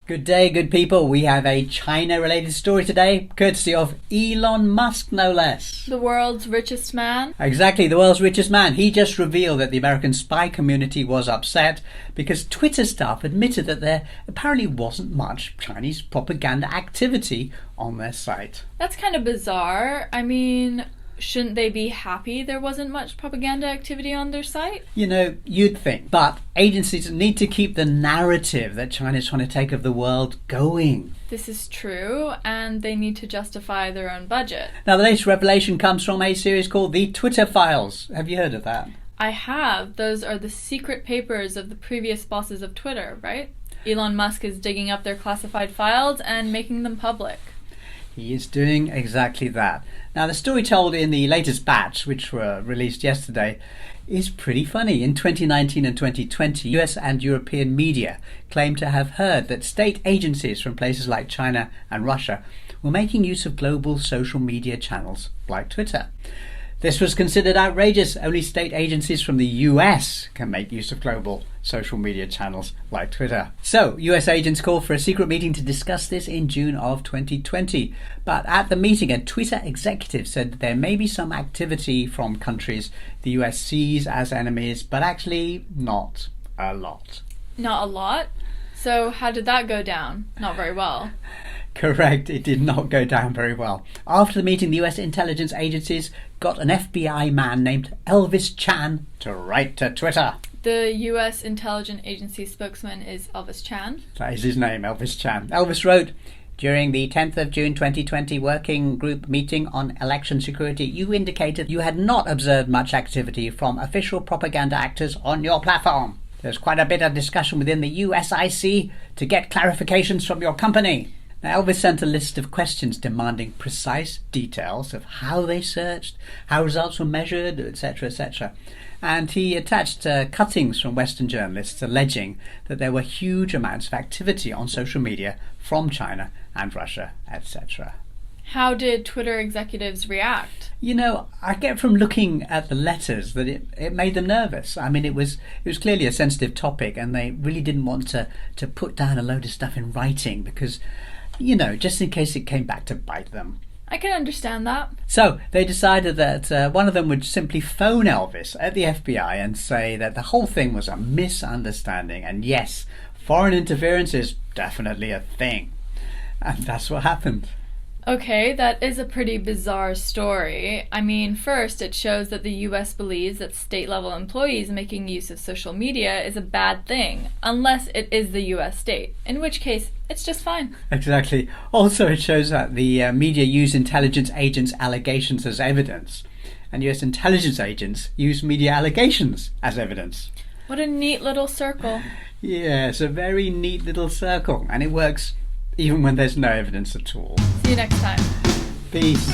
Good day, good people. We have a China-related story today, courtesy of Elon Musk, no less. The world's richest man? Exactly, the world's richest man. He just revealed that the American spy community was upset because Twitter staff admitted that there apparently wasn't much Chinese propaganda activity on their site. That's kind of bizarre. I mean, shouldn't they be happy there wasn't much propaganda activity on their site? You know, you'd think. But agencies need to keep the narrative that China's trying to take of the world going. This is true, and they need to justify their own budget. Now, the latest revelation comes from a series called The Twitter Files. Have you heard of that? I have. Those are the secret papers of the previous bosses of Twitter, right? Elon Musk is digging up their classified files and making them public. He is doing exactly that. Now, the story told in the latest batch, which were released yesterday, is pretty funny. In 2019 and 2020, US and European media claimed to have heard that state agencies from places like China and Russia were making use of global social media channels like Twitter. This was considered outrageous. Only state agencies from the US can make use of global social media channels like Twitter. So, US agents called for a secret meeting to discuss this in June of 2020. But at the meeting, a Twitter executive said that there may be some activity from countries the US sees as enemies, but actually not a lot. Not a lot? So how did that go down? Not very well. Correct, it did not go down very well. After the meeting, the US intelligence agencies got an FBI man named Elvis Chan to write to Twitter. The US intelligence agency spokesman is Elvis Chan. That is his name, Elvis Chan. Elvis wrote, "During the 10th of June 2020 working group meeting on election security, you indicated you had not observed much activity from official propaganda actors on your platform. There's quite a bit of discussion within the USIC to get clarifications from your company." Now, Elvis sent a list of questions demanding precise details of how they searched, how results were measured, etc., etc. And he attached cuttings from Western journalists alleging that there were huge amounts of activity on social media from China and Russia, etc. How did Twitter executives react? You know, I get from looking at the letters that it made them nervous. I mean, it was clearly a sensitive topic, and they really didn't want to put down a load of stuff in writing because, you know, just in case it came back to bite them. I can understand that. So they decided that one of them would simply phone Elvis at the FBI and say that the whole thing was a misunderstanding, and yes, foreign interference is definitely a thing. And that's what happened. Okay, that is a pretty bizarre story. I mean, first, it shows that the US believes that state-level employees making use of social media is a bad thing, unless it is the US state, in which case, it's just fine. Exactly. Also, it shows that the media use intelligence agents' allegations as evidence, and US intelligence agents use media allegations as evidence. What a neat little circle. Yes, a very neat little circle, and it works even when there's no evidence at all. See you next time. Peace.